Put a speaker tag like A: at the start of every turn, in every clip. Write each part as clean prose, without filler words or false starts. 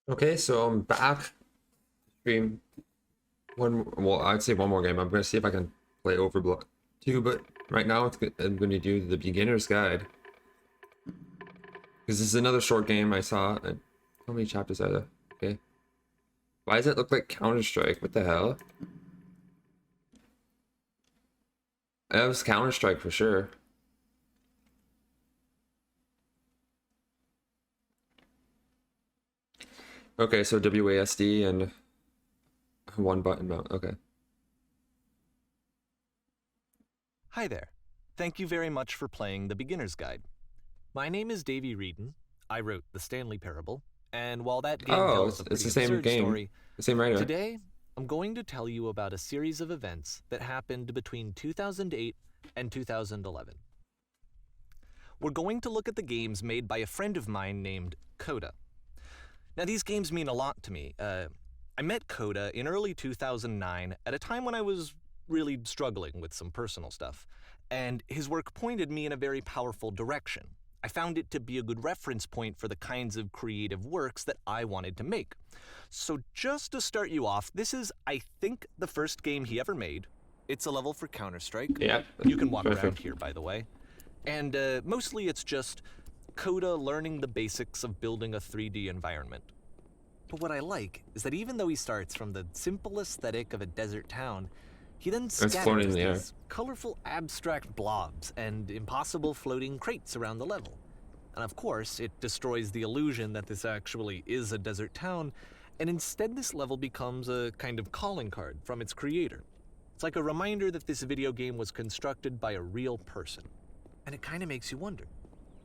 A: Okay, so I'm back. Stream well, I'd say one more game. I'm gonna see if I can play Overblock 2, but right now I'm gonna do the beginner's guide. Because this is another short game I saw. And how many chapters are there? Okay. Why does it look like Counter-Strike? What the hell? That was Counter-Strike for sure. Okay, so WASD and one button mount. Okay.
B: Hi there. Thank you very much for playing the Beginner's Guide. My name is Davey Reedon. I wrote The Stanley Parable, and while that game
A: Oh,
B: tells a
A: it's
B: pretty
A: the same
B: absurd
A: game.
B: story,
A: The same writer.
B: today I'm going to tell you about a series of events that happened between 2008 and 2011. We're going to look at the games made by a friend of mine named Coda. Now, these games mean a lot to me. I met Coda in early 2009 at a time when I was really struggling with some personal stuff, and his work pointed me in a very powerful direction. I found it to be a good reference point for the kinds of creative works that I wanted to make. So just to start you off, this is, I think, the first game he ever made. It's a level for Counter-Strike.
A: Yeah.
B: You can walk
A: Perfect.
B: around here, by the way. And mostly it's just Coda learning the basics of building a 3D environment. But what I like is that even though he starts from the simple aesthetic of a desert town, he then
A: floating
B: scatters
A: in the air.
B: these colorful abstract blobs and impossible floating crates around the level. And of course, it destroys the illusion that this actually is a desert town, and instead this level becomes a kind of calling card from its creator. It's like a reminder that this video game was constructed by a real person. And it kind of makes you wonder,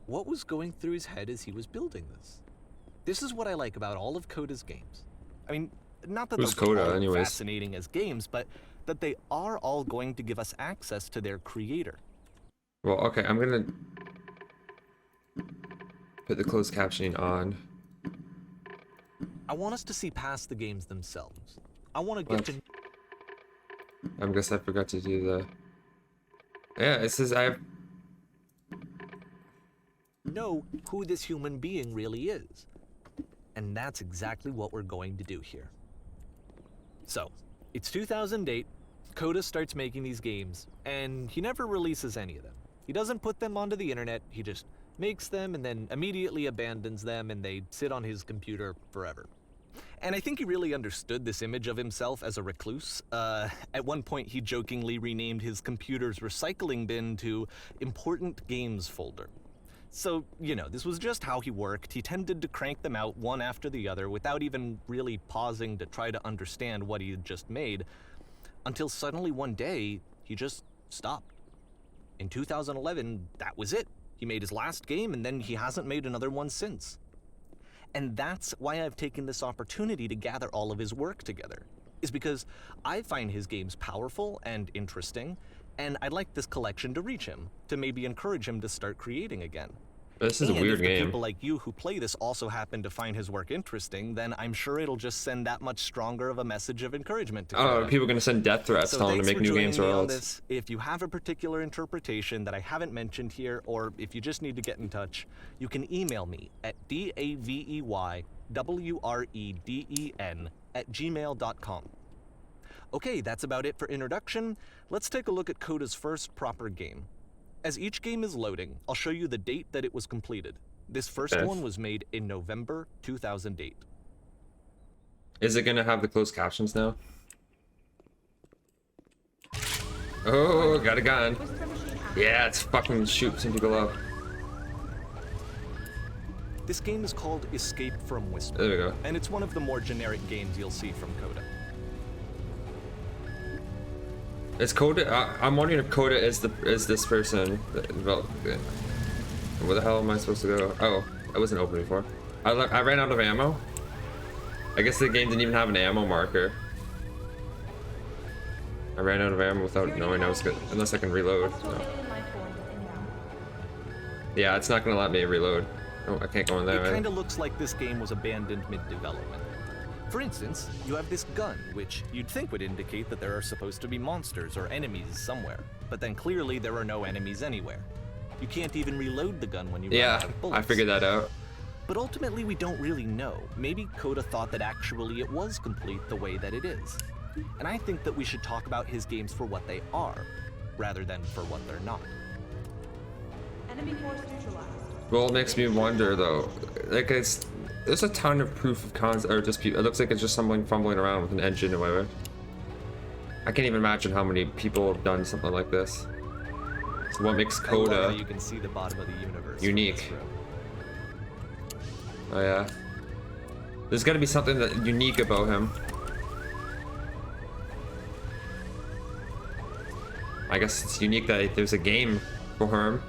B: what was going through his head as he was building this? This is what I like about all of Coda's games. I mean, not that
A: Who's
B: they're
A: Coda,
B: all
A: anyways?
B: fascinating as games, but that they are all going to give us access to their creator.
A: Well, okay, I'm gonna put the closed captioning on.
B: I want us to see past the games themselves. I want to
A: What?
B: get to
A: I guess I forgot to do the... Yeah, it says I have...
B: know who this human being really is. And that's exactly what we're going to do here. So, it's 2008, Coda starts making these games, and he never releases any of them. He doesn't put them onto the internet, he just makes them and then immediately abandons them, and they sit on his computer forever. And I think he really understood this image of himself as a recluse. At one point, he jokingly renamed his computer's recycling bin to Important Games Folder. So, you know, this was just how he worked. He tended to crank them out one after the other without even really pausing to try to understand what he had just made, until suddenly one day, he just stopped. In 2011, that was it. He made his last game, and then he hasn't made another one since. And that's why I've taken this opportunity to gather all of his work together, is because I find his games powerful and interesting, and I'd like this collection to reach him, to maybe encourage him to start creating again.
A: This is a weird
B: if the
A: game.
B: people like you who play this also happen to find his work interesting, then I'm sure it'll just send that much stronger of a message of encouragement to
A: Oh,
B: Coda.
A: people are gonna send death threats
B: So
A: telling him to
B: thanks
A: make
B: for
A: new
B: joining
A: games
B: me
A: or
B: on
A: else.
B: this. If you have a particular interpretation that I haven't mentioned here, or if you just need to get in touch, you can email me at daveyWreden@gmail.com. Okay, that's about it for introduction. Let's take a look at Coda's first proper game. As each game is loading, I'll show you the date that it was completed. This first
A: Okay.
B: one was made in November 2008.
A: Is it gonna have the closed captions now? Oh, got a gun. Yeah, it's fucking shoot some people up.
B: This game is called Escape from Whisper,
A: There we go.
B: and it's one of the more generic games you'll see from Coda.
A: Is Coda? I'm wondering if Coda is this person that developed it. Where the hell am I supposed to go? Oh, I wasn't open before. I ran out of ammo. I guess the game didn't even have an ammo marker. I ran out of ammo without knowing I was good, unless I can reload. No. Yeah, it's not gonna let me reload. Oh, I can't go in there.
B: It
A: Right?
B: kind of looks like this game was abandoned mid-development. For instance, you have this gun, which you'd think would indicate that there are supposed to be monsters or enemies somewhere, but then clearly there are no enemies anywhere. You can't even reload the gun when you run
A: Yeah,
B: out of bullets.
A: I figured that out.
B: But ultimately, we don't really know. Maybe Coda thought that actually it was complete the way that it is. And I think that we should talk about his games for what they are, rather than for what they're not.
C: Enemy force neutralized.
A: Well, it makes me wonder though. Like there's a ton of proof of concept, or just people. It looks like it's just someone fumbling around with an engine or whatever. I can't even imagine how many people have done something like this. So what makes
B: I love how
A: Coda
B: you can see the bottom of the universe
A: unique? Oh yeah. There's got to be something that unique about him. I guess it's unique that there's a game for him.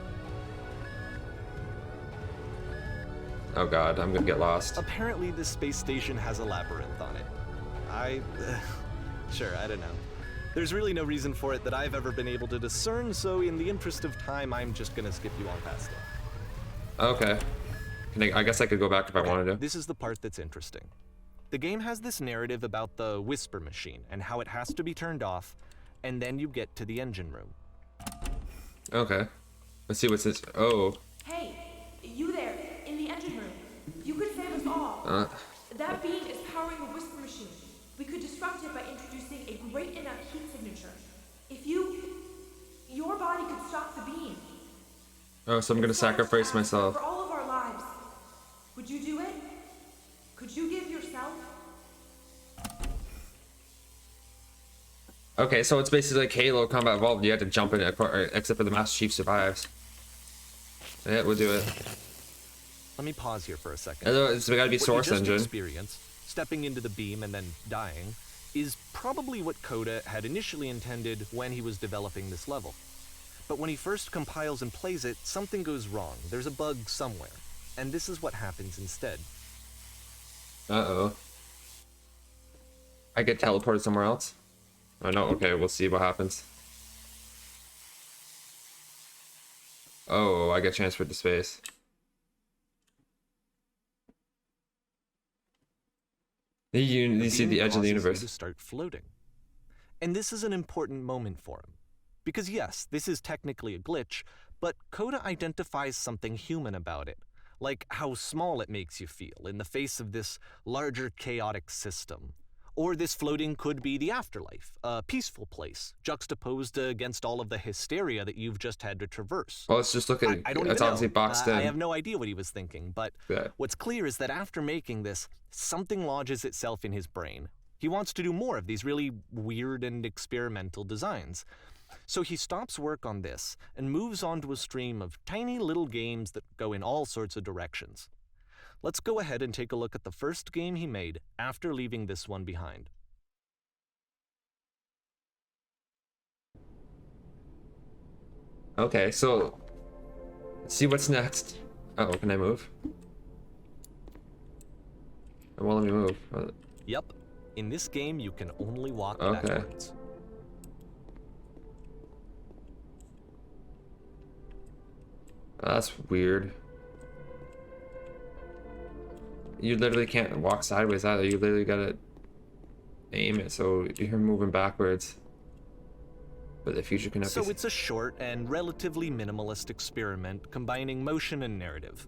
A: Oh god, I'm gonna get lost.
B: Apparently, this space station has a labyrinth on it. Sure, I don't know. There's really no reason for it that I've ever been able to discern, so in the interest of time, I'm just gonna skip you on past it.
A: Okay. I guess I could go back if I wanted to.
B: This is the part that's interesting. The game has this narrative about the whisper machine and how it has to be turned off, and then you get to the engine room.
A: Okay. Let's see what's this. Oh.
C: Hey, you there, in the engine room. You could save us all. That beam is powering the whisper machine. We could disrupt it by introducing a great enough heat signature. If your body could stop the beam.
A: Oh, so I'm gonna sacrifice myself.
C: For all of our lives. Would you do it? Could you give yourself?
A: Okay, so it's basically like Halo Combat Evolved. You had to jump in, except for the Master Chief survives. Yeah, we'll do it.
B: Let me pause here for a second.
A: So we gotta be Source Engine.
B: Experience, stepping into the beam and then dying, is probably what Coda had initially intended when he was developing this level. But when he first compiles and plays it, something goes wrong. There's a bug somewhere. And this is what happens instead.
A: Uh-oh. I get teleported somewhere else? Oh no, okay, we'll see what happens. Oh, I get transferred to space. You see the edge of the universe.
B: To start floating. And this is an important moment for him. Because yes, this is technically a glitch, but Coda identifies something human about it. Like how small it makes you feel in the face of this larger chaotic system. Or this floating could be the afterlife, a peaceful place, juxtaposed against all of the hysteria that you've just had to traverse.
A: Well, let's just look at it. It's obviously boxed in.
B: I have no idea what he was thinking, but what's clear is that after making this, something lodges itself in his brain. He wants to do more of these really weird and experimental designs. So he stops work on this and moves on to a stream of tiny little games that go in all sorts of directions. Let's go ahead and take a look at the first game he made after leaving this one behind.
A: Okay, so let's see what's next. Uh-oh, can I move? It won't let me move.
B: Yep. In this game, you can only walk
A: Okay.
B: backwards.
A: That's weird. You literally can't walk sideways either. You literally gotta aim it so you're moving backwards. But the future cannot be.
B: So it's a short and relatively minimalist experiment combining motion and narrative.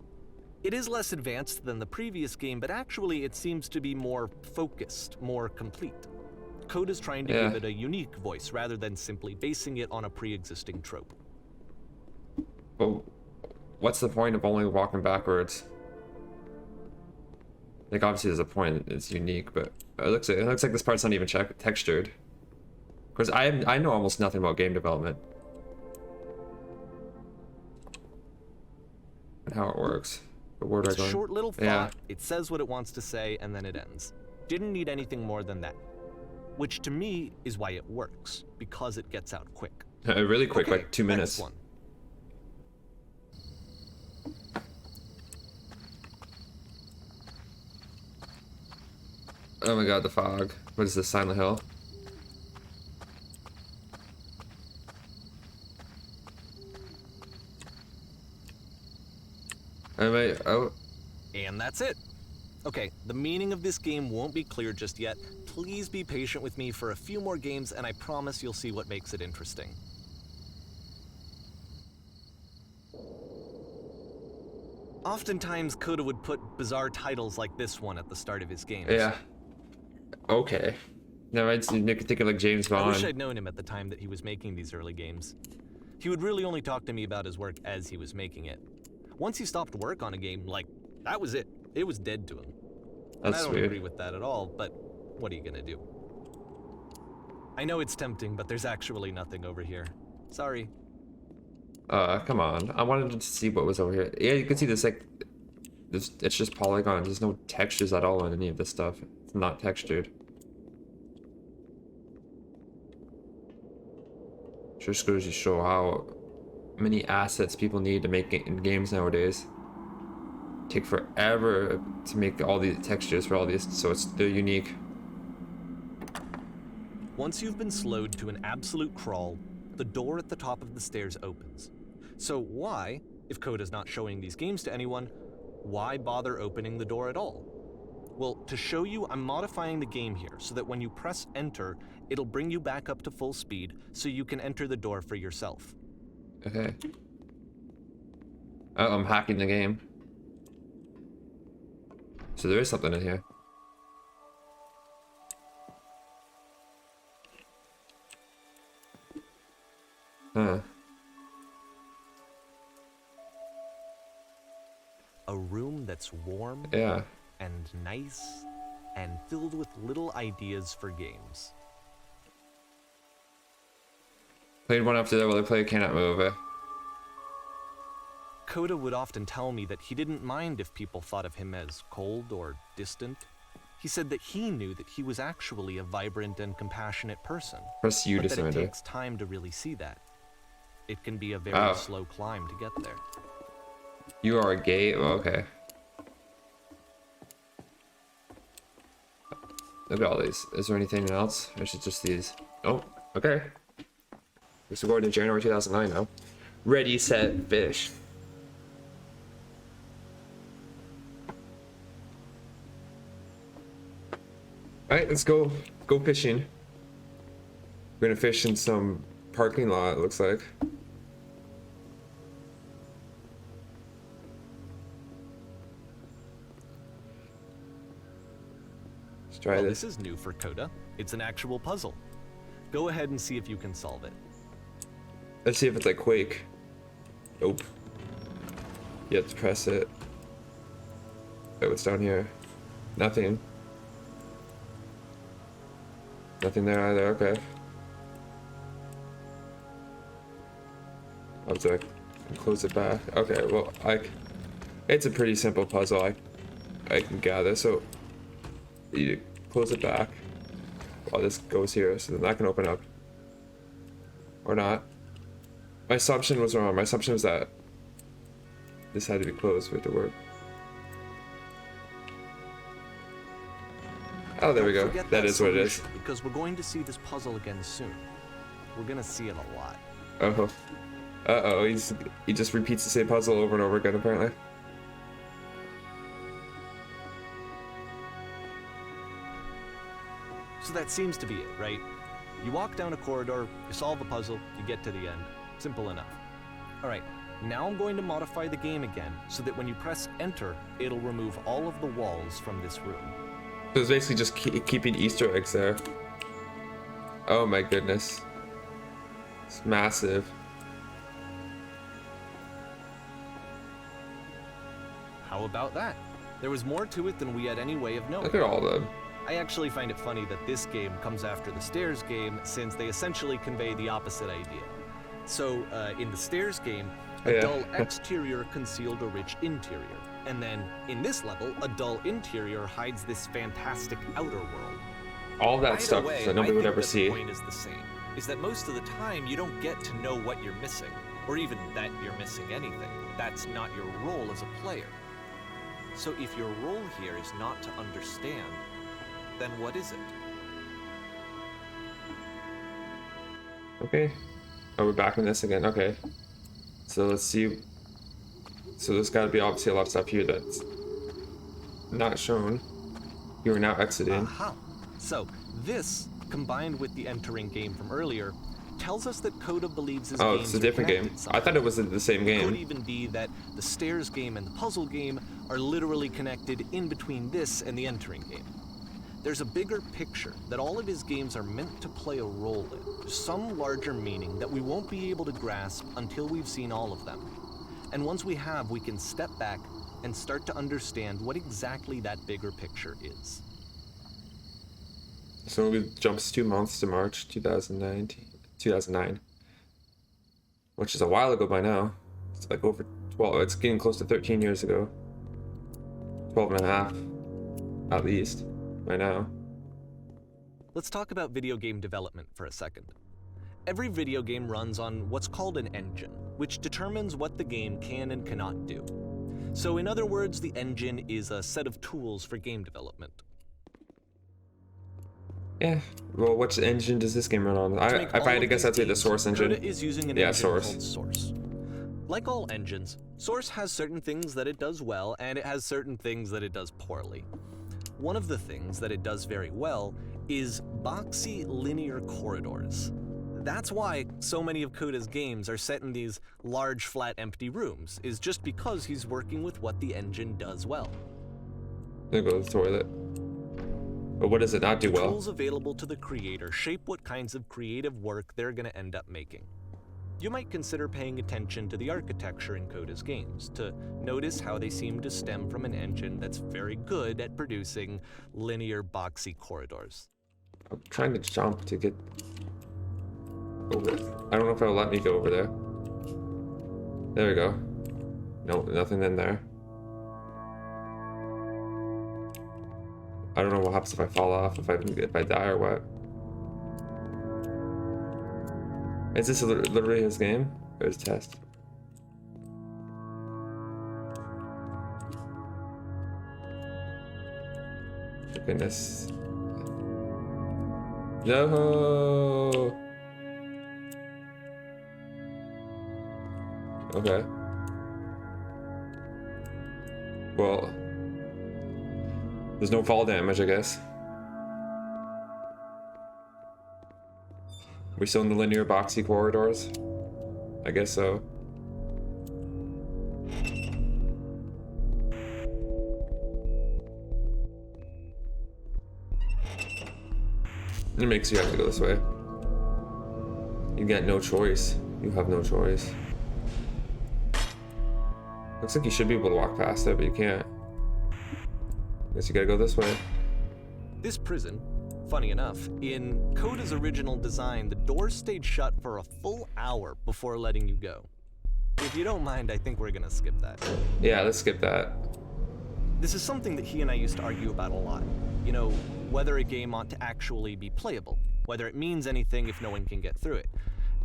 B: It is less advanced than the previous game, but actually it seems to be more focused, more complete. Coda's trying to give it a unique voice rather than simply basing it on a pre-existing trope.
A: But what's the point of only walking backwards? Like obviously there's a point. It's unique, but it looks like this part's not even textured. Because I know almost nothing about game development and how it works. But where do I
B: It's
A: go?
B: a short little thought. It says what it wants to say, and then it ends. Didn't need anything more than that. Which to me is why it works, because it gets out quick.
A: Really quick,
B: Okay,
A: like 2 minutes.
B: next one.
A: Oh my god, the fog. What is this, Silent Hill? Oh.
B: And that's it. Okay, the meaning of this game won't be clear just yet. Please be patient with me for a few more games, and I promise you'll see what makes it interesting. Oftentimes, Coda would put bizarre titles like this one at the start of his games.
A: Yeah. Okay. Now I'd make it think of like James Bond.
B: I wish I'd known him at the time that he was making these early games. He would really only talk to me about his work as he was making it. Once he stopped work on a game, like, that was it. It was dead to him. And
A: That's
B: I don't
A: weird.
B: agree with that at all, but what are you gonna do? I know it's tempting, but there's actually nothing over here. Sorry.
A: Come on. I wanted to see what was over here. Yeah, you can see this, like, it's just polygons. There's no textures at all in any of this stuff. It's not textured. Just goes to show how many assets people need to make it in games nowadays. Take forever to make all these textures for all these, so they're unique.
B: Once you've been slowed to an absolute crawl, the door at the top of the stairs opens. So why, if Coda's not showing these games to anyone, why bother opening the door at all? Well, to show you, I'm modifying the game here so that when you press enter, it'll bring you back up to full speed so you can enter the door for yourself.
A: Okay. Oh, I'm hacking the game. So there is something in here. Huh.
B: A room that's warm
A: Yeah.
B: and nice and filled with little ideas for games.
A: Played one after that while I play Cannot Move.
B: Coda would often tell me that he didn't mind if people thought of him as cold or distant. He said that he knew that he was actually a vibrant and compassionate person.
A: Press U
B: but
A: to
B: that it
A: surrender.
B: takes time to really see that. It can be a very slow climb to get there.
A: You are gay? Oh, okay. Look at all these. Is there anything else? Or is it just these? Oh, okay. Guess we're going to January 2009 now. Ready, set, fish. Alright, let's go fishing. We're gonna fish in some parking lot, it looks like. Let's try
B: Well,
A: this.
B: this is new for Coda. It's an actual puzzle. Go ahead and see if you can solve it.
A: Let's see if it's like Quake. Nope. You have to press it. Oh, what's down here? Nothing. Nothing there either, okay. I'll have to close it back. Okay, well, it's a pretty simple puzzle, I can gather, so you close it back while this goes here, so then that can open up. Or not. My assumption was wrong. My assumption was that this had to be closed for it to work. Oh, there we go.
B: Forget
A: That is what it is.
B: solution, because we're going to see this puzzle again soon. We're gonna see it a lot.
A: Oh. Uh-oh, he just repeats the same puzzle over and over again, apparently.
B: So that seems to be it, right? You walk down a corridor, you solve a puzzle, you get to the end. Simple enough. Alright, now I'm going to modify the game again, so that when you press enter, it'll remove all of the walls from this room.
A: So it's basically just keeping Easter eggs there. Oh my goodness. It's massive.
B: How about that? There was more to it than we had any way of knowing.
A: Look at all of them.
B: I actually find it funny that this game comes after the Stairs game, since they essentially convey the opposite idea. So, in the Stairs game, a dull exterior concealed a rich interior. And then, in this level, a dull interior hides this fantastic outer world.
A: All that stuff that nobody would ever see.
B: The point is the same, is that most of the time you don't get to know what you're missing, or even that you're missing anything. That's not your role as a player. So if your role here is not to understand, then what is it?
A: Okay. Oh, we're back in this again. Okay. So let's see. So there's got to be obviously a lot of stuff here that's not shown. You are now exiting.
B: Aha. So this, combined with the entering game from earlier, tells us that Coda believes his
A: Oh,
B: games
A: it's a
B: are
A: different game.
B: connected
A: I thought it was the same
B: It could
A: game.
B: even be that the stairs game and the puzzle game are literally connected in between this and the entering game. There's a bigger picture that all of his games are meant to play a role in, some larger meaning that we won't be able to grasp until we've seen all of them. And once we have, we can step back and start to understand what exactly that bigger picture is.
A: So it jumps 2 months to March 2009, which is a while ago by now. It's like over 12, it's getting close to 13 years ago. 12 and a half, at least, by now.
B: Let's talk about video game development for a second. Every video game runs on what's called an engine, which determines what the game can and cannot do. So in other words, the engine is a set of tools for game development.
A: Yeah, well, which engine does this game run on? If I had to guess, I'd say the Source engine.
B: Coda is using an engine called Source. Like all engines, Source has certain things that it does well, and it has certain things that it does poorly. One of the things that it does very well is boxy linear corridors. That's why so many of Coda's games are set in these large, flat, empty rooms, is just because he's working with what the engine does well.
A: I'm gonna go to the toilet. But what does it not do well?
B: Tools available to the creator shape what kinds of creative work they're going to end up making. You might consider paying attention to the architecture in Coda's games, to notice how they seem to stem from an engine that's very good at producing linear, boxy corridors.
A: I'm trying to jump to get over it. I don't know if it'll let me go over there. There we go. Nope, nothing in there. I don't know what happens if I fall off, if I die or what. Is this literally his game? Or his test? Goodness. No! Okay. Well, there's no fall damage, I guess. We still in the linear boxy corridors? I guess so. It makes you have to go this way. You get no choice. You have no choice. Looks like you should be able to walk past it, but you can't. Guess you gotta go this way.
B: This prison, funny enough, in Coda's original design, the doors stayed shut for a full hour before letting you go. If you don't mind, I think we're gonna skip that.
A: Yeah, let's skip that.
B: This is something that he and I used to argue about a lot. You know, whether a game ought to actually be playable, whether it means anything if no one can get through it.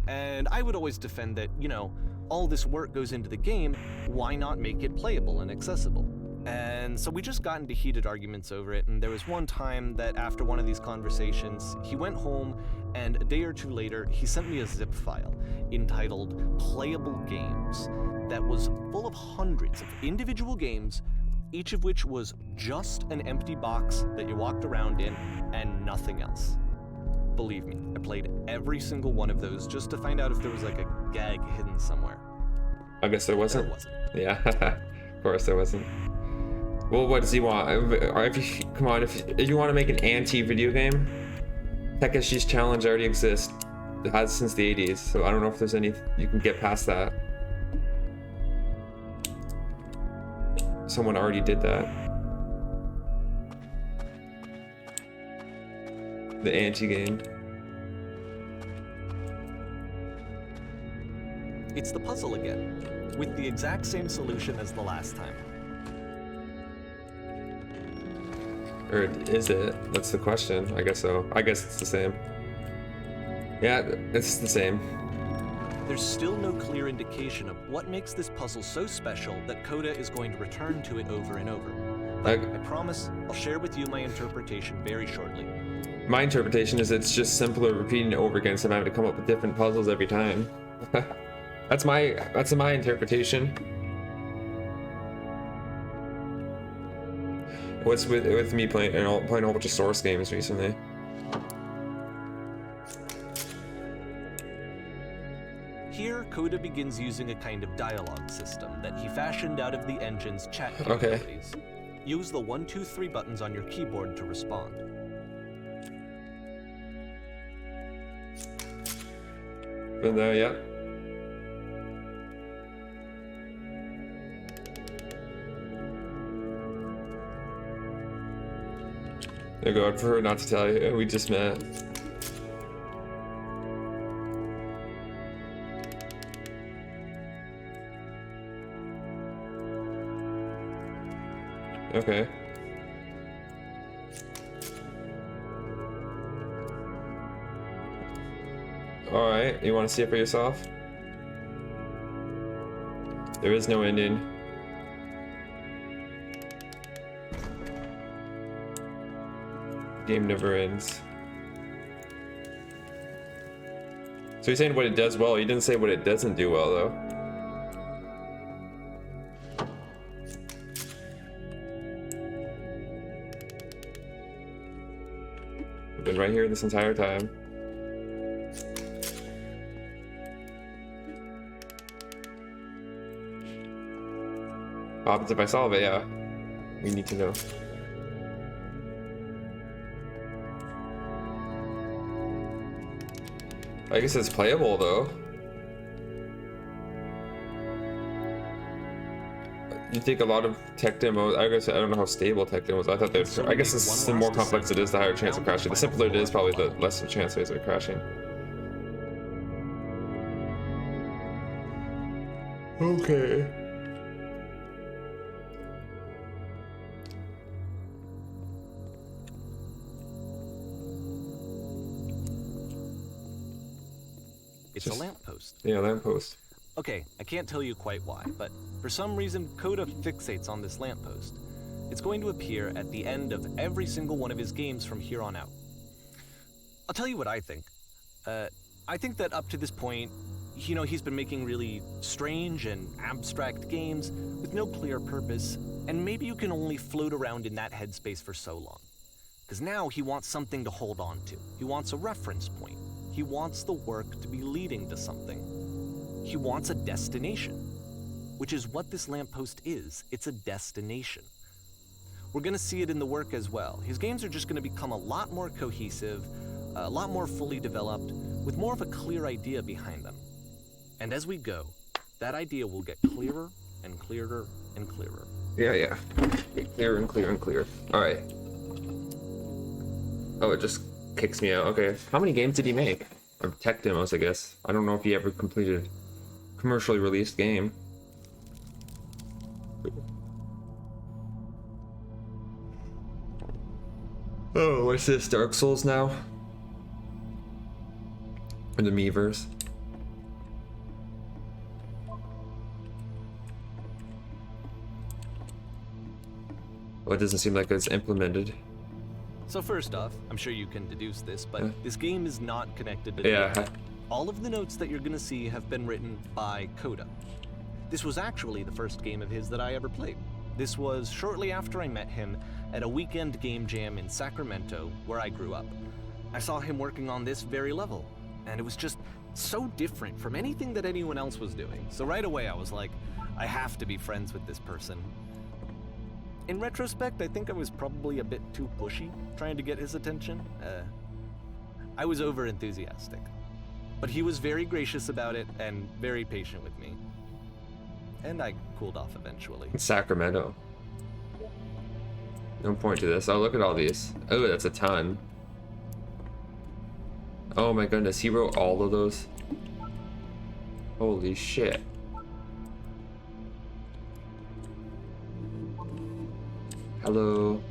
B: And I would always defend that, you know, all this work goes into the game, why not make it playable and accessible? And so we just got into heated arguments over it, and there was one time that after one of these conversations, he went home, and a day or two later, he sent me a zip file entitled Playable Games that was full of hundreds of individual games, each of which was just an empty box that you walked around in and nothing else. Believe me, I played every single one of those just to find out if there was like a gag hidden somewhere.
A: I guess there wasn't.
B: There wasn't.
A: Yeah, of course there wasn't. Well, what does he want? Come on, if you want to make an anti-video game, Takeshi's Challenge already exists. It has since the 80s, so I don't know if there's any you can get past that. Someone already did that. The anti-game.
B: It's the puzzle again, with the exact same solution as the last time.
A: Or is it? That's the question. I guess so. I guess it's the same. Yeah, it's the same.
B: There's still no clear indication of what makes this puzzle so special that Coda is going to return to it over and over. But I promise I'll share with you my interpretation very shortly.
A: My interpretation is it's just simpler repeating it over again instead of having to come up with different puzzles every time. That's my interpretation. What's with me playing a whole bunch of Source games recently?
B: Coda begins using a kind of dialogue system that he fashioned out of the engine's chat
A: Okay.
B: capabilities. Use the 1, 2, 3 buttons on your keyboard to respond.
A: Been there yet? There you go. I'd prefer not to tell you. We just met. Okay. Alright, you want to see it for yourself? There is no ending. Game never ends. So you're saying what it does well, you didn't say what it doesn't do well though. I've been right here this entire time. What happens if I solve it? Yeah. We need to know. I guess it's playable though. You think a lot of tech demos, I guess I don't know how stable tech demos, I thought they'd, I guess the more complex it is, the higher chance of crashing. The simpler it is, probably the less the chance is of crashing. Okay.
B: It's a lamppost.
A: Yeah, lamppost.
B: Okay, I can't tell you quite why, but for some reason, Coda fixates on this lamppost. It's going to appear at the end of every single one of his games from here on out. I'll tell you what I think. I think that up to this point, you know, he's been making really strange and abstract games with no clear purpose, and maybe you can only float around in that headspace for so long. Because now he wants something to hold on to. He wants a reference point. He wants the work to be leading to something. He wants a destination, which is what this lamppost is. It's a destination. We're gonna see it in the work as well. His games are just gonna become a lot more cohesive, a lot more fully developed, with more of a clear idea behind them. And as we go, that idea will get clearer and clearer and clearer.
A: Yeah. Get clearer and clearer and clearer. Alright. Oh, it just kicks me out. Okay. How many games did he make? Or tech demos, I guess. I don't know if he ever completed a commercially released game. Oh, what's this? Dark Souls now? Or the Miiverse? Well, it doesn't seem like it's implemented.
B: So first off, I'm sure you can deduce this, but this game is not connected to the
A: Yeah.
B: internet. All of the notes that you're gonna see have been written by Coda. This was actually the first game of his that I ever played. This was shortly after I met him at a weekend game jam in Sacramento, where I grew up. I saw him working on this very level, and it was just so different from anything that anyone else was doing. So right away I was like, I have to be friends with this person. In retrospect, I think I was probably a bit too pushy trying to get his attention. I was over-enthusiastic. But he was very gracious about it and very patient with me. And I cooled off eventually.
A: Sacramento. Don't point to this. Oh, look at all these. Oh, that's a ton. Oh my goodness, he wrote all of those? Holy shit. Hello.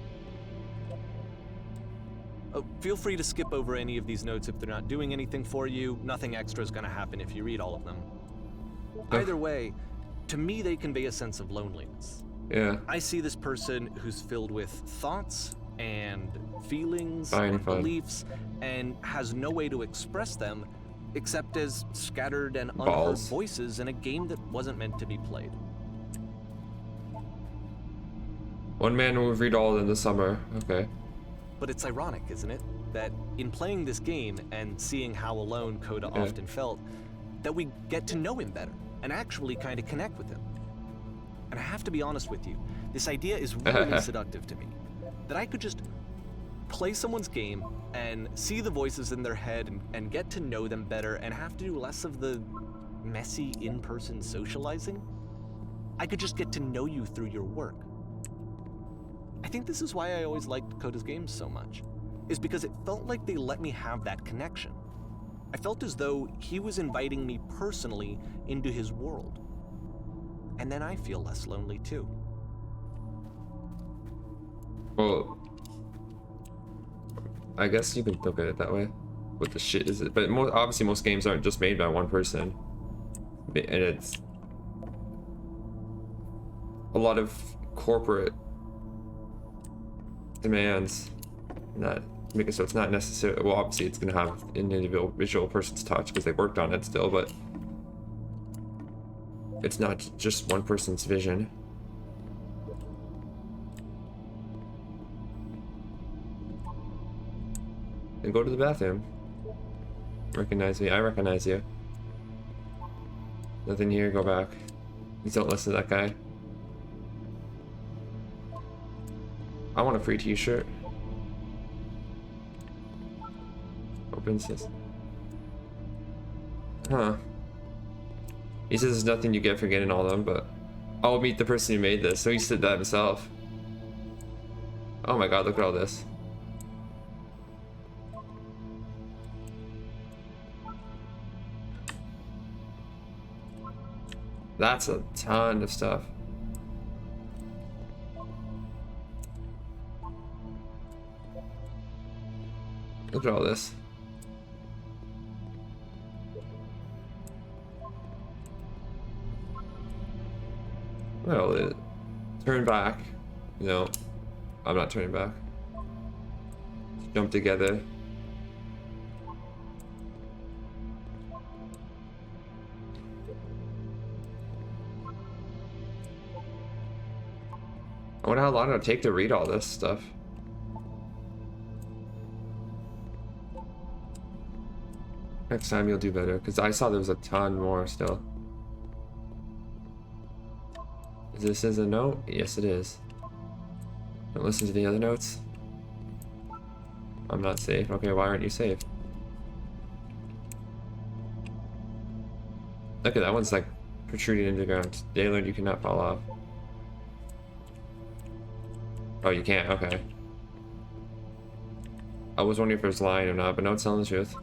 B: Oh, feel free to skip over any of these notes if they're not doing anything for you. Nothing extra is going to happen if you read all of them. Either way, to me they convey a sense of loneliness.
A: Yeah.
B: I see this person who's filled with thoughts and feelings
A: Fine.
B: and beliefs and has no way to express them except as scattered and unheard
A: Balls.
B: voices in a game that wasn't meant to be played.
A: One man will read all in the summer. Okay.
B: But it's ironic, isn't it? That in playing this game and seeing how alone Coda often felt, that we get to know him better and actually kind of connect with him. And I have to be honest with you, this idea is really seductive to me. That I could just play someone's game and see the voices in their head and get to know them better and have to do less of the messy in-person socializing. I could just get to know you through your work. I think this is why I always liked Coda's games so much, is because it felt like they let me have that connection. I felt as though he was inviting me personally into his world. And then I feel less lonely too.
A: Well, I guess you can look at it that way. What the shit is it? But obviously most games aren't just made by one person. And it's a lot of corporate demands that make it so it's not necessarily, well, obviously it's going to have an individual person's touch because they worked on it still, but it's not just one person's vision. And go to the bathroom. Recognize me, I recognize you. Nothing here, go back. Please don't listen to that guy. I want a free t-shirt. Opens this. Huh. He says there's nothing you get for getting all of them, but I'll meet the person who made this, so he said that himself. Oh my god, look at all this. That's a ton of stuff. Look at all this. Well, turn back. No, I'm not turning back. Jump together. I wonder how long it'll take to read all this stuff. Next time you'll do better, because I saw there was a ton more still. Is this a note? Yes, it is. Don't listen to the other notes. I'm not safe. Okay, why aren't you safe? Look at that one's like protruding into the ground. They learned you cannot fall off. Oh, you can't? Okay. I was wondering if it was lying or not, but no, it's telling the truth.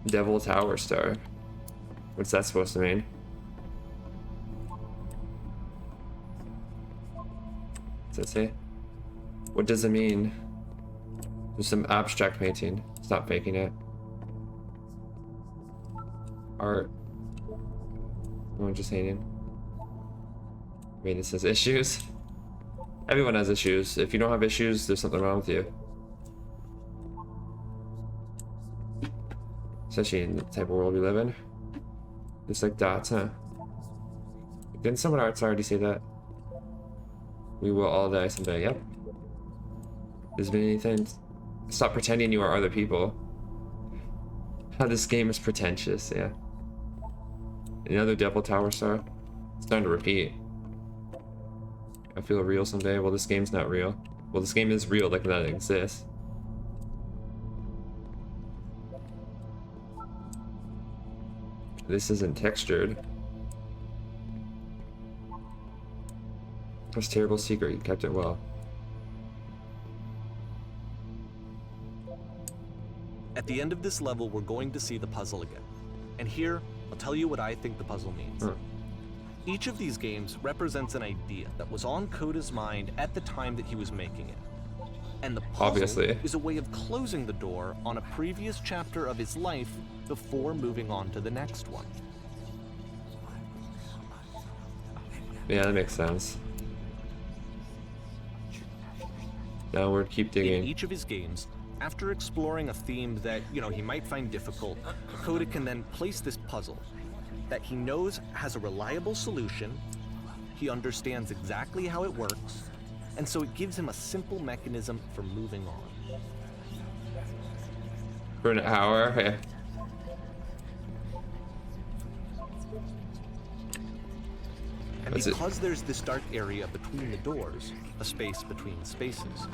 A: Devil Tower Star. What's that supposed to mean? What's that say? What does it mean? There's some abstract painting. Stop faking it. Art. No one just hating. I mean, this has issues. Everyone has issues. If you don't have issues, there's something wrong with you. Especially in the type of world we live in. Just like dots, huh? Didn't someone else already say that? We will all die someday. Yep. There's been anything. Stop pretending you are other people. How this game is pretentious, yeah. Another Devil Tower Star. It's time to repeat. I feel real someday. Well, this game's not real. Well, this game is real, like that it exists. This isn't textured. That's a terrible secret. You kept it well.
B: At the end of this level, we're going to see the puzzle again. And here, I'll tell you what I think the puzzle means. Each of these games represents an idea that was on Coda's mind at the time that he was making it. And the puzzle is a way of closing the door on a previous chapter of his life before moving on to the next one.
A: Yeah, that makes sense. Downward, keep digging.
B: In each of his games, after exploring a theme that, he might find difficult, Coda can then place this puzzle that he knows has a reliable solution, he understands exactly how it works, and so it gives him a simple mechanism for moving on.
A: For an hour, yeah.
B: And because there's this dark area between the doors, a space between spaces,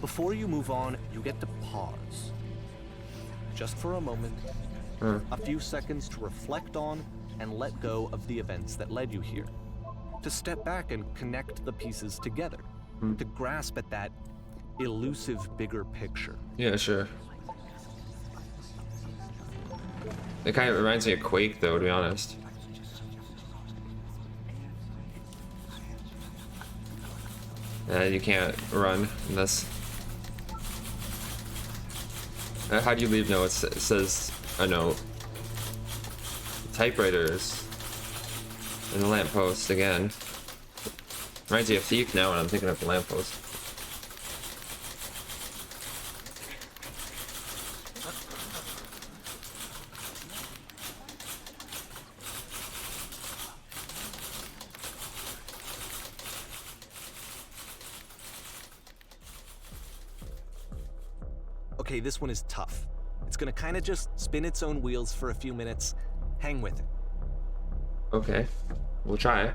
B: before you move on, you get to pause. Just for a moment, a few seconds to reflect on and let go of the events that led you here. To step back and connect the pieces together. To grasp at that elusive bigger picture.
A: Yeah, sure. It kind of reminds me of Quake, though, to be honest. You can't run unless... how do you leave notes? It says a note. Typewriters. And the lamppost again. Reminds me of Thief now when I'm thinking of the lamppost.
B: Okay, this one is tough. It's gonna kind of just spin its own wheels for a few minutes. Hang with it.
A: Okay, we'll try.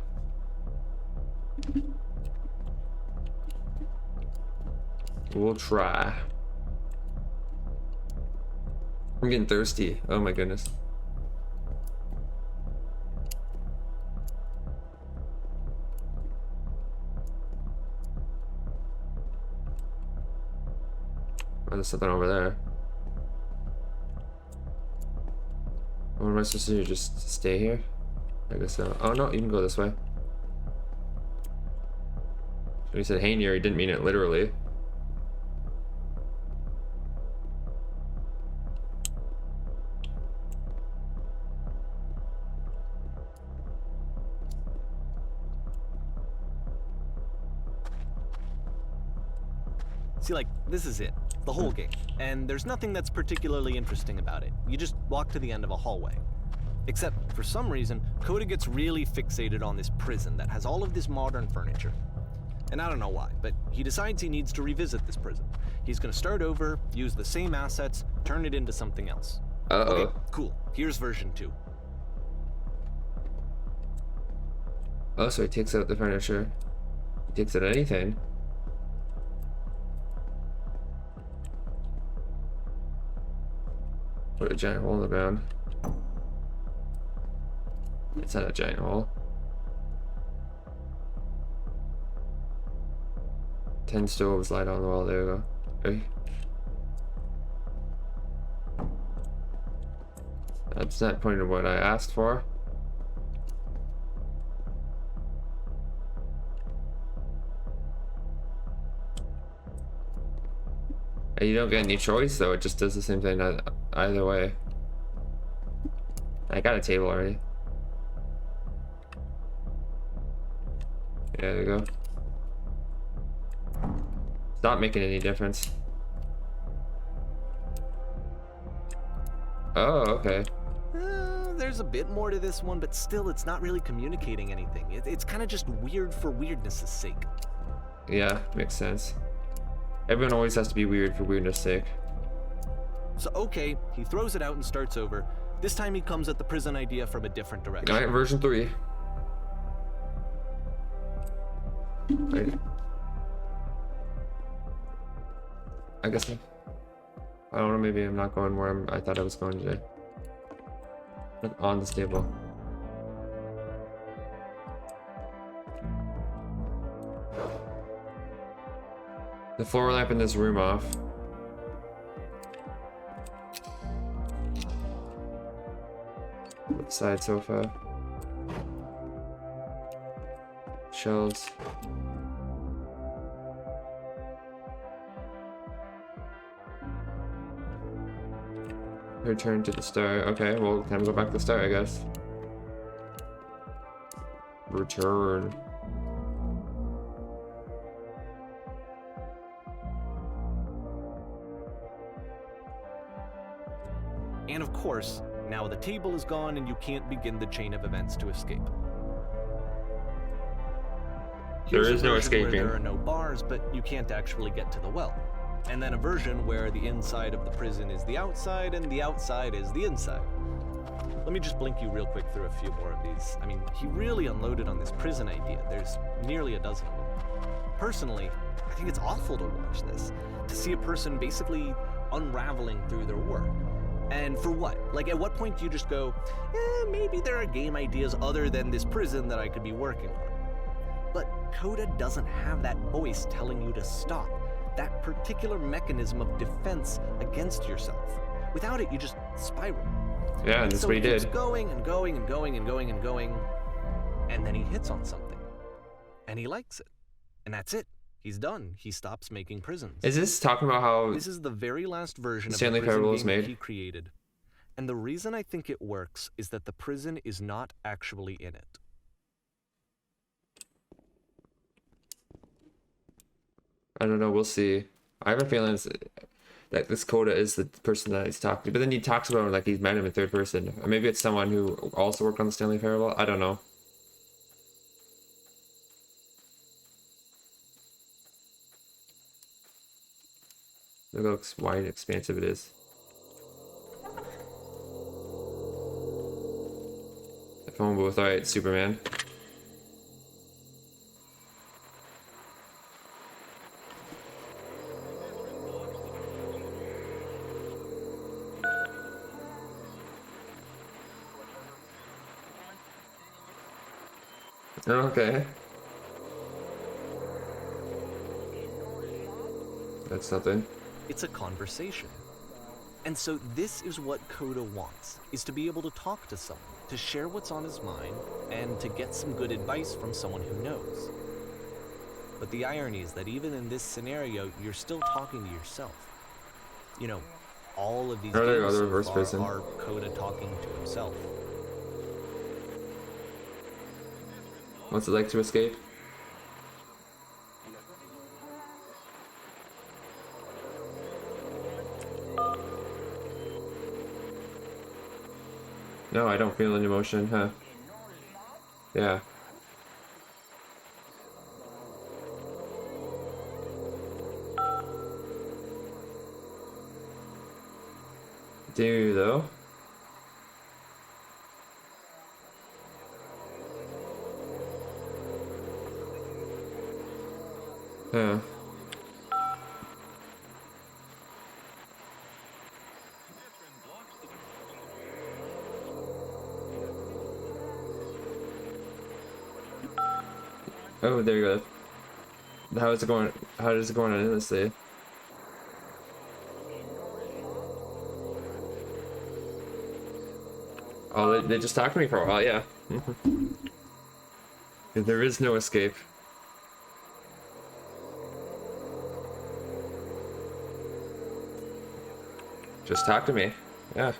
A: We'll try. I'm getting thirsty. Oh my goodness. Oh, there's something over there. What am I supposed to do? Just stay here? I guess so. Oh no, you can go this way. When he said hey near, he didn't mean it literally.
B: See, like, this is it. The whole game. And there's nothing that's particularly interesting about it. You just walk to the end of a hallway. Except, for some reason, Coda gets really fixated on this prison that has all of this modern furniture. And I don't know why, but he decides he needs to revisit this prison. He's gonna start over, use the same assets, turn it into something else.
A: Uh-oh.
B: Okay, cool. Here's version 2.
A: Oh, so he takes out the furniture. He takes out anything. Put a giant hole in the ground. It's not a giant hole. 10 stoves light on the wall. There we go. Hey. That's not pointing to what I asked for. And you don't get any choice though, it just does the same thing either way. I got a table already. Yeah, there you go. It's not making any difference. Oh, okay.
B: There's a bit more to this one, but still, it's not really communicating anything. It's kind of just weird for weirdness' sake.
A: Yeah, makes sense. Everyone always has to be weird for weirdness' sake.
B: So, okay, he throws it out and starts over. This time he comes at the prison idea from a different direction.
A: Alright, version 3. Right. I guess I don't know, maybe I'm not going where I thought I was going today. Look on this table. The floor lamp in this room off. Side sofa. Shelves. Return to the star. Okay, well, time to go back to the star, I guess. Return.
B: And of course, now the table is gone and you can't begin the chain of events to escape.
A: There
B: Here's
A: is
B: a
A: no
B: version
A: escaping.
B: where there are no bars, but you can't actually get to the well. and then a version where the inside of the prison is the outside and the outside is the inside. Let me just blink you real quick through a few more of these. I mean, he really unloaded on this prison idea. There's nearly a dozen of them. Personally, I think it's awful to watch this, to see a person basically unraveling through their work. And for what? Like, at what point do you just go, maybe there are game ideas other than this prison that I could be working on? But Coda doesn't have that voice telling you to stop, that particular mechanism of defense against yourself. Without it, you just spiral.
A: Yeah, and that's what he did.
B: So he keeps going and going and going and going and going, and then he hits on something. And he likes it. And that's it. He's done. He stops making prisons.
A: Is this talking about how
B: this is the very last version
A: Stanley
B: of the prison
A: Parable is
B: game
A: made?
B: he created. And the reason I think it works is that the prison is not actually in it.
A: I don't know, we'll see. I have a feeling that this Coda is the person that he's talking to, but then he talks about him like he's met him in third person. Or maybe it's someone who also worked on the Stanley Parable. I don't know. Look how wide and expansive it is. The phone booth, alright, Superman. Okay. That's something.
B: It's a conversation. And so this is what Coda wants, is to be able to talk to someone, to share what's on his mind, and to get some good advice from someone who knows. But the irony is that even in this scenario, you're still talking to yourself. You know, all of these games so far are Coda talking to himself.
A: What's it like to escape? No, I don't feel any emotion, huh? Yeah. Do you, though? Huh. Oh, there you go. How is it going? How does it go on endlessly? Oh, they just talked to me for a while, yeah. There is no escape. Just talk to me, yeah.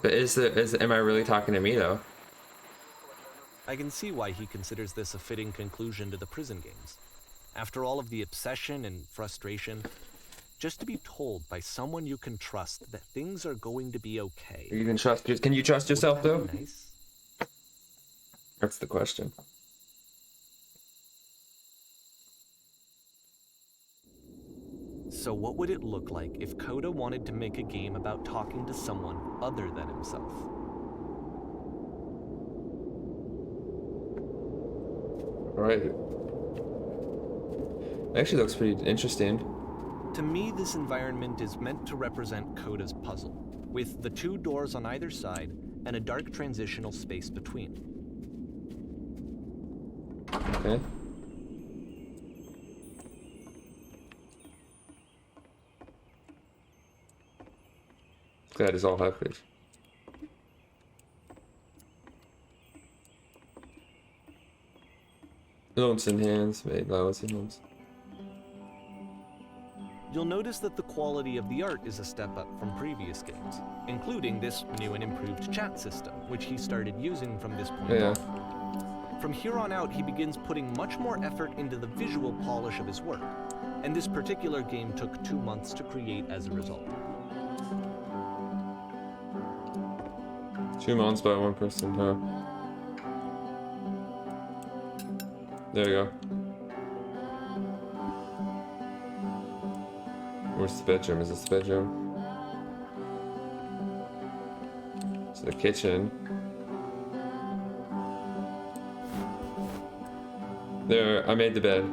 A: But am I really talking to me though?
B: I can see why he considers this a fitting conclusion to the prison games. After all of the obsession and frustration, just to be told by someone you can trust that things are going to be okay.
A: You can trust. Can you trust yourself though?
B: Nice?
A: That's the question.
B: So what would it look like if Coda wanted to make a game about talking to someone other than himself?
A: Alright. Actually looks pretty interesting.
B: To me, this environment is meant to represent Coda's puzzle, with the two doors on either side and a dark transitional space between.
A: Okay. That is all happening. Notes in hands made loads in hands.
B: You'll notice that the quality of the art is a step up from previous games, including this new and improved chat system, which he started using from this point on. From here on out, he begins putting much more effort into the visual polish of his work, and this particular game took 2 months to create as a result.
A: 2 months by 1 person, huh? There you go. Where's the bedroom? Is this the bedroom? It's the kitchen. There, I made the bed.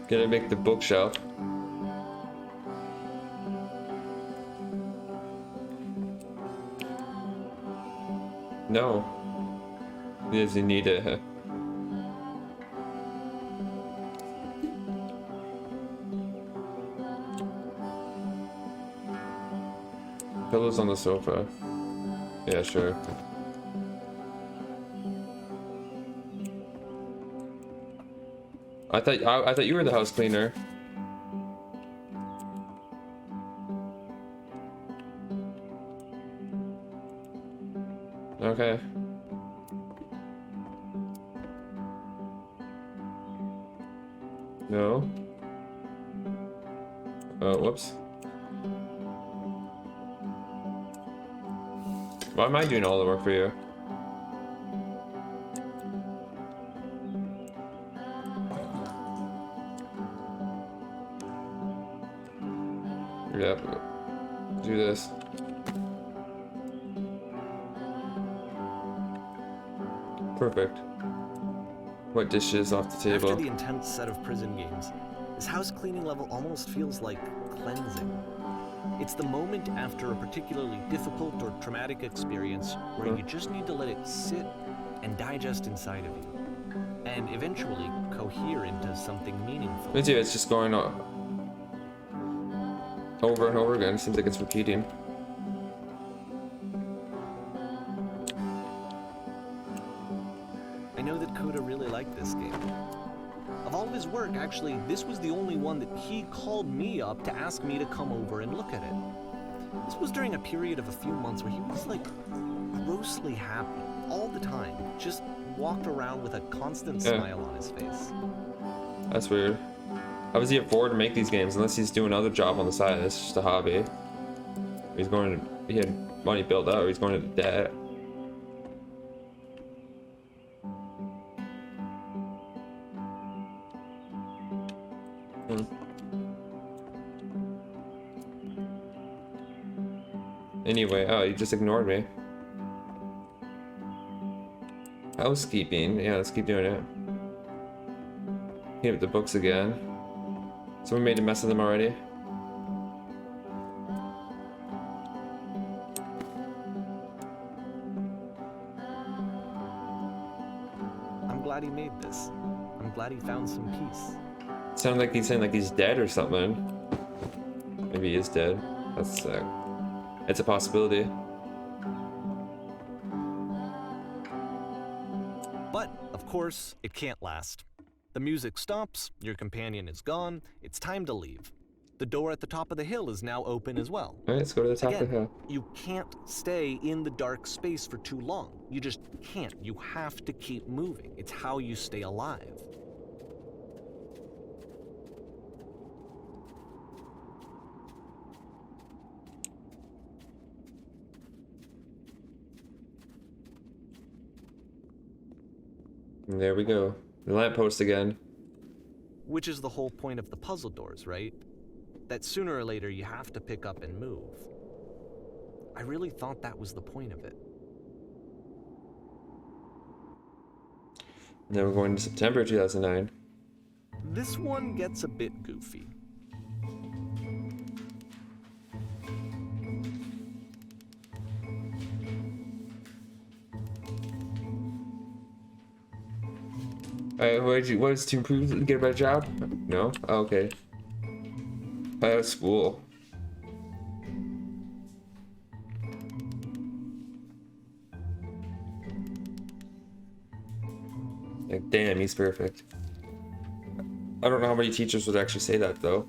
A: Gonna make the bookshelf. No. Does he need it? Pillows on the sofa. Yeah, sure. I thought you were the house cleaner. Okay. No. Oh, whoops. Why am I doing all the work for you? Yep. Do this. Perfect. What dishes off the table?
B: After the intense set of prison games, this house cleaning level almost feels like cleansing. It's the moment after a particularly difficult or traumatic experience where you just need to let it sit and digest inside of you, and eventually cohere into something meaningful.
A: Me too, it's just going on over and over again. It seems like it's repeating.
B: I know that Coda really liked this game. Of all of his work, actually, this was the only one that he called me up to ask me to come over and look at it. This was during a period of a few months where he was like grossly happy all the time. Just walked around with a constant smile on his face.
A: That's weird. How does he afford to make these games unless he's doing another job on the side? It's just a hobby. He's going to, he had money built out, or he's going to debt. Anyway, oh, you just ignored me. Housekeeping, yeah, let's keep doing it. Clean up the books again. So we made a mess of them already.
B: I'm glad he made this. I'm glad he found some peace.
A: Sounds like he's saying like he's dead or something. Maybe he is dead. That's it's a possibility.
B: But, of course, it can't last. The music stops, your companion is gone, it's time to leave. The door at the top of the hill is now open as well.
A: Alright, let's go to the top
B: Again,
A: of the hill.
B: you can't stay in the dark space for too long. You just can't. You have to keep moving. It's how you stay alive.
A: And there we go. The lamppost again.
B: Which is the whole point of the puzzle doors, right? That sooner or later you have to pick up and move. I really thought that was the point of it.
A: And then we're going to September 2009.
B: This one gets a bit goofy.
A: What was to improve to get a better job? No? Oh, okay. School. Like, damn, he's perfect. I don't know how many teachers would actually say that, though.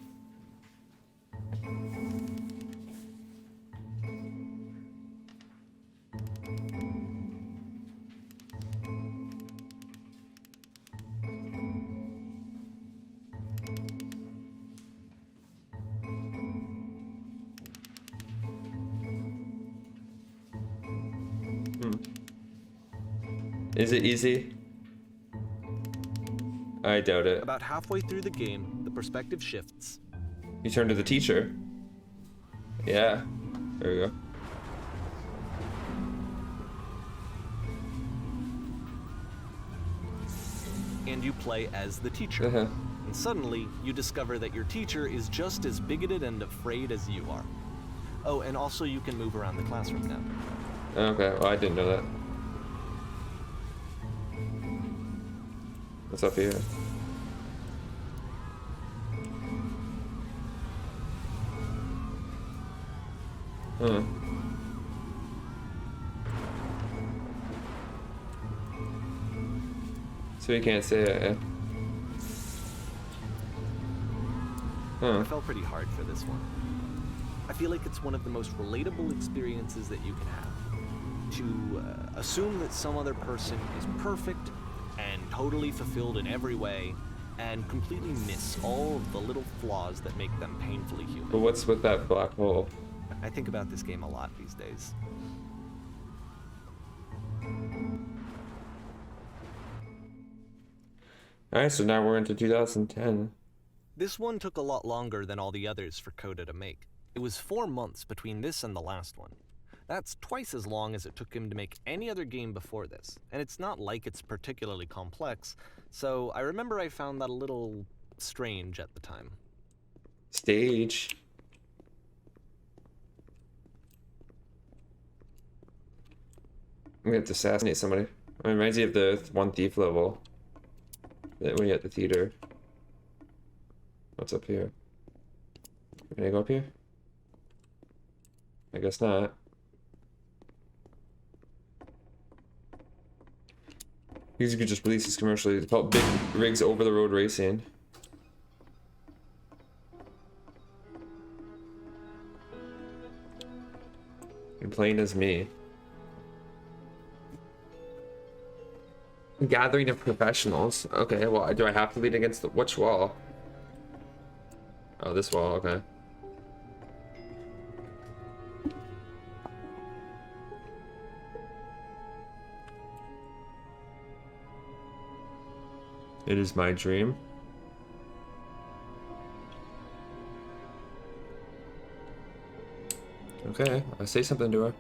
A: Is it easy? I doubt it.
B: About halfway through the game, the perspective shifts.
A: You turn to the teacher. Yeah. There we go.
B: And you play as the teacher.
A: Uh-huh.
B: And suddenly, you discover that your teacher is just as bigoted and afraid as you are. Oh, and also you can move around the classroom now.
A: Okay, well, I didn't know that. What's up here? Huh. So you can't say it, yeah. Huh.
B: I felt pretty hard for this one. I feel like it's one of the most relatable experiences that you can have. To assume that some other person is perfect and totally fulfilled in every way, and completely miss all of the little flaws that make them painfully human.
A: But what's with that black hole?
B: I think about this game a lot these days.
A: Alright, so now we're into 2010.
B: This one took a lot longer than all the others for Coda to make. It was 4 months between this and the last one. That's twice as long as it took him to make any other game before this, and it's not like it's particularly complex, so I remember I found that a little strange at the time.
A: Stage. I'm gonna have to assassinate somebody. It reminds me of the One Thief level. When you're at the theater. What's up here? Can I go up here? I guess not. These could just release this commercially. It's called Big Rigs Over the Road Racing. You're playing as me. Gathering of professionals. Okay, well, do I have to lead against which wall? Oh, this wall, okay. It is my dream. Okay, I'll say something to her.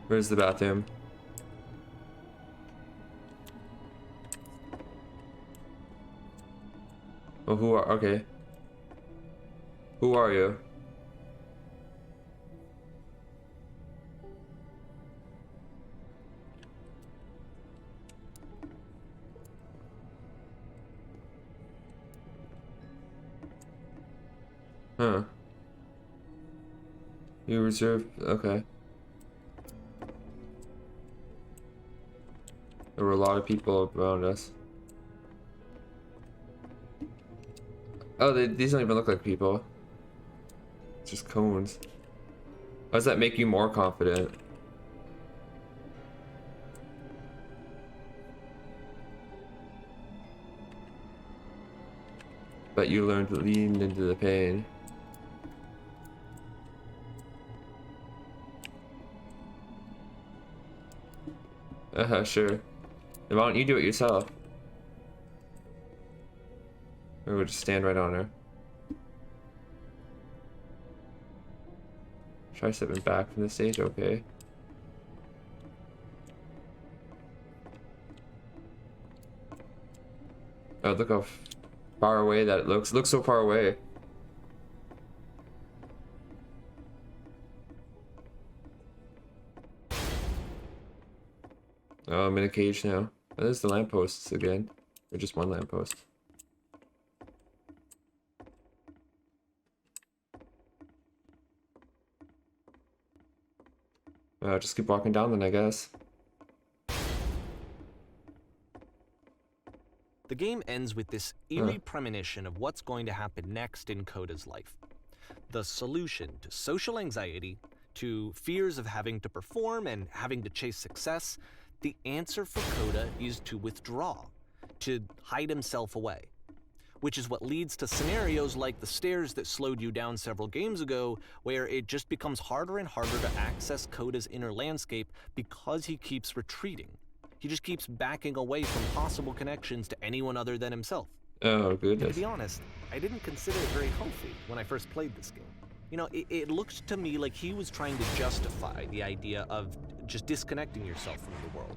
A: Where's the bathroom? Oh, who are, okay. Who are you? Huh. You reserve, okay. There were a lot of people around us. Oh, these don't even look like people. It's just cones. How does that make you more confident? But you learned to lean into the pain. Sure. Then why don't you do it yourself? Or we'll just stand right on her. Try stepping back from the stage, okay. Oh, look how far away that it looks. It looks so far away. Oh, I'm in a cage now. Oh, there's the lampposts again. Or just one lamppost. Just keep walking down then, I guess.
B: The game ends with this eerie premonition of what's going to happen next in Coda's life. The solution to social anxiety, to fears of having to perform and having to chase success, the answer for Coda is to withdraw, to hide himself away. Which is what leads to scenarios like the stairs that slowed you down several games ago, where it just becomes harder and harder to access Coda's inner landscape because he keeps retreating. He just keeps backing away from possible connections to anyone other than himself.
A: Oh,
B: And to
A: goodness.
B: be honest, I didn't consider it very healthy when I first played this game. You know, it looked to me like he was trying to justify the idea of just disconnecting yourself from the world.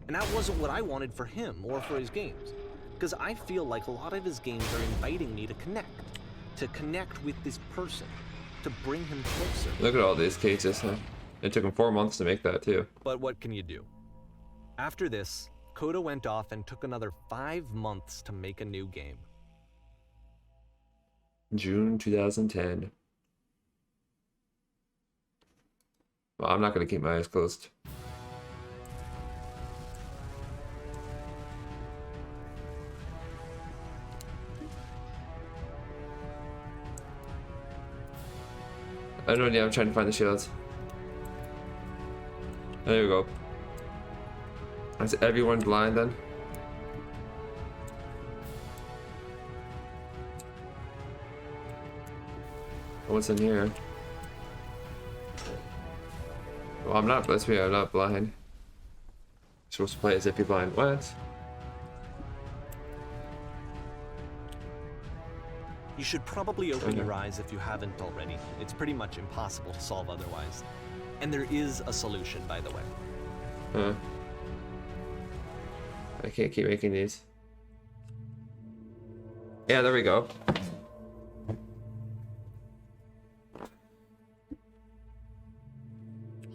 B: And that wasn't what I wanted for him or for his games. Because I feel like a lot of his games are inviting me to connect with this person, to bring him closer.
A: Look at all these cases, huh? It took him 4 months to make that, too.
B: But what can you do? After this, Coda went off and took another 5 months to make a new game.
A: June 2010. Well, I'm not going to keep my eyes closed. I don't know, I'm trying to find the shields. There we go. Is everyone blind then? What's in here? Well, I'm not, let's be, I'm not blind. You're supposed to play as if you're blind. What?
B: You should probably open your eyes if you haven't already. It's pretty much impossible to solve otherwise. And there is a solution, by the way.
A: Huh. I can't keep making these. Yeah, there we go.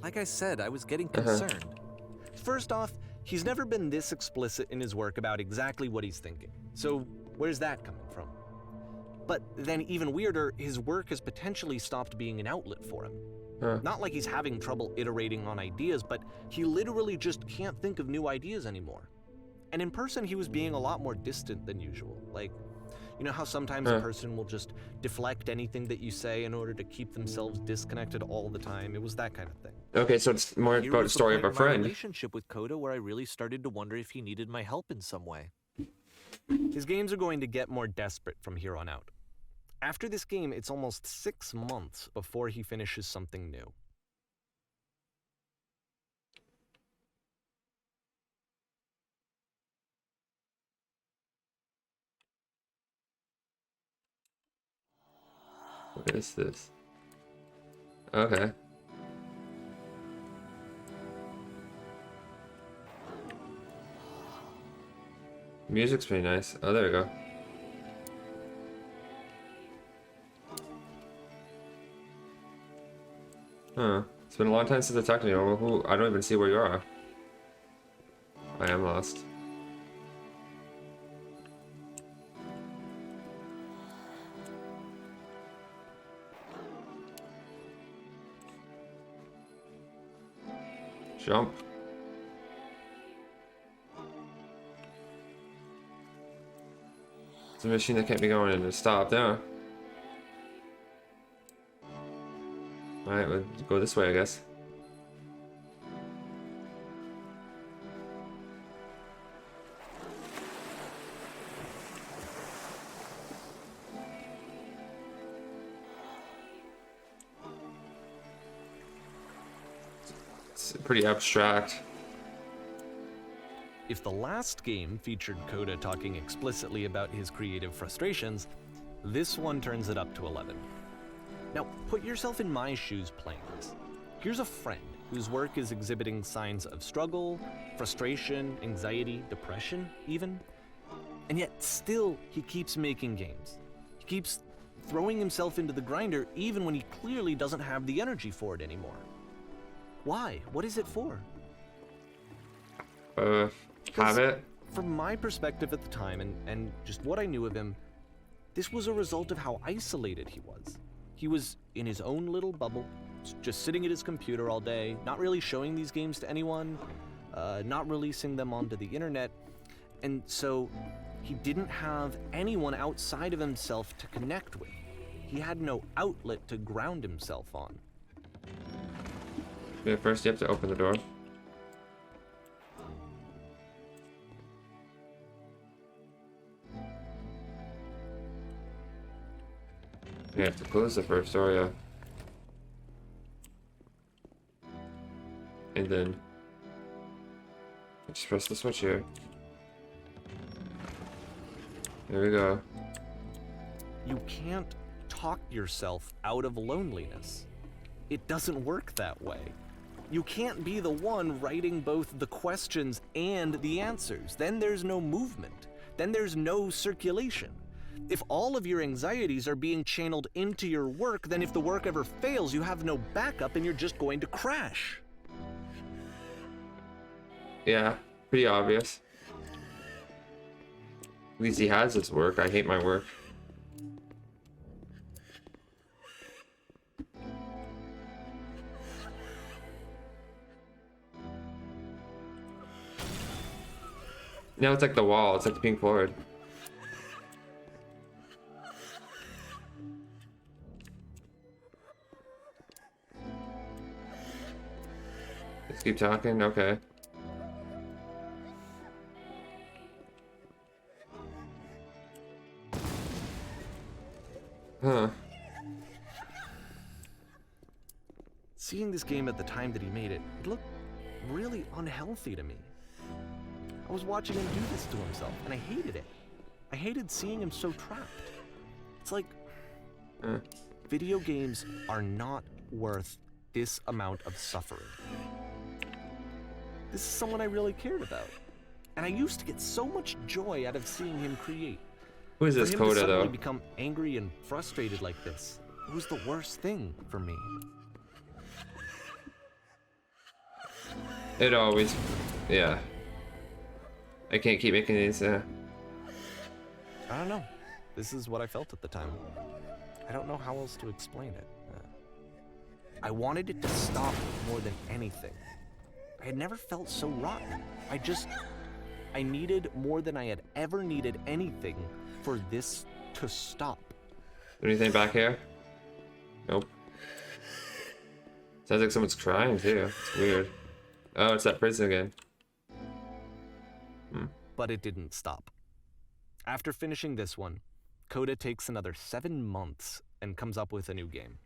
B: Like I said, I was getting concerned. First off, he's never been this explicit in his work about exactly what he's thinking. So where's that coming from? But then even weirder, his work has potentially stopped being an outlet for him. Not like he's having trouble iterating on ideas, but he literally just can't think of new ideas anymore. And in person, he was being a lot more distant than usual. Like, you know how sometimes a person will just deflect anything that you say in order to keep themselves disconnected all the time? It was that kind of thing.
A: Okay, so it's more
B: Here
A: about the
B: was
A: story of
B: point
A: a
B: in my
A: friend.
B: relationship with Coda where I really started to wonder if he needed my help in some way. His games are going to get more desperate from here on out. After this game, it's almost 6 months before he finishes something new.
A: What is this? Okay. Music's pretty nice. Oh, there we go. Huh. It's been a long time since I talked to you. I don't even see where you are. I am lost. Jump. It's a machine that can't be going in and stopped, yeah. Alright, we'll go this way, I guess. It's pretty abstract.
B: If the last game featured Coda talking explicitly about his creative frustrations, this one turns it up to 11. Now, put yourself in my shoes playing this. Here's a friend whose work is exhibiting signs of struggle, frustration, anxiety, depression, even. And yet, still, he keeps making games. He keeps throwing himself into the grinder even when he clearly doesn't have the energy for it anymore. Why? What is it for?
A: Have it?
B: From my perspective at the time and just what I knew of him, this was a result of how isolated he was. He was in his own little bubble, just sitting at his computer all day, not really showing these games to anyone, not releasing them onto the internet, and so he didn't have anyone outside of himself to connect with. He had no outlet to ground himself on.
A: Yeah, first you have to open the door. You have to close the first door, yeah. And then just press the switch here. There we go.
B: You can't talk yourself out of loneliness. It doesn't work that way. You can't be the one writing both the questions and the answers. Then there's no movement. Then there's no circulation. If all of your anxieties are being channeled into your work, then if the work ever fails, you have no backup and you're just going to crash.
A: Yeah, pretty obvious. At least he has his work. I hate my work. Now it's like the wall. It's like the Pink Floyd. Let's keep talking. Okay. Huh.
B: Seeing this game at the time that he made it, it looked really unhealthy to me. I was watching him do this to himself, and I hated it. I hated seeing him so trapped. It's like, video games are not worth this amount of suffering. This is someone I really cared about. And I used to get so much joy out of seeing him create.
A: Who is this
B: For him to
A: Coda
B: suddenly
A: though?
B: become angry and frustrated like this, it was the worst thing for me.
A: It always, yeah. I can't keep making these.
B: I don't know. This is what I felt at the time. I don't know how else to explain it. I wanted it to stop more than anything. I had never felt so rotten. I needed more than I had ever needed anything for this to stop.
A: Anything back here? Nope. Sounds like someone's crying too. It's weird. Oh, it's that prison again.
B: But it didn't stop. After finishing this one, Coda takes another 7 months and comes up with a new game.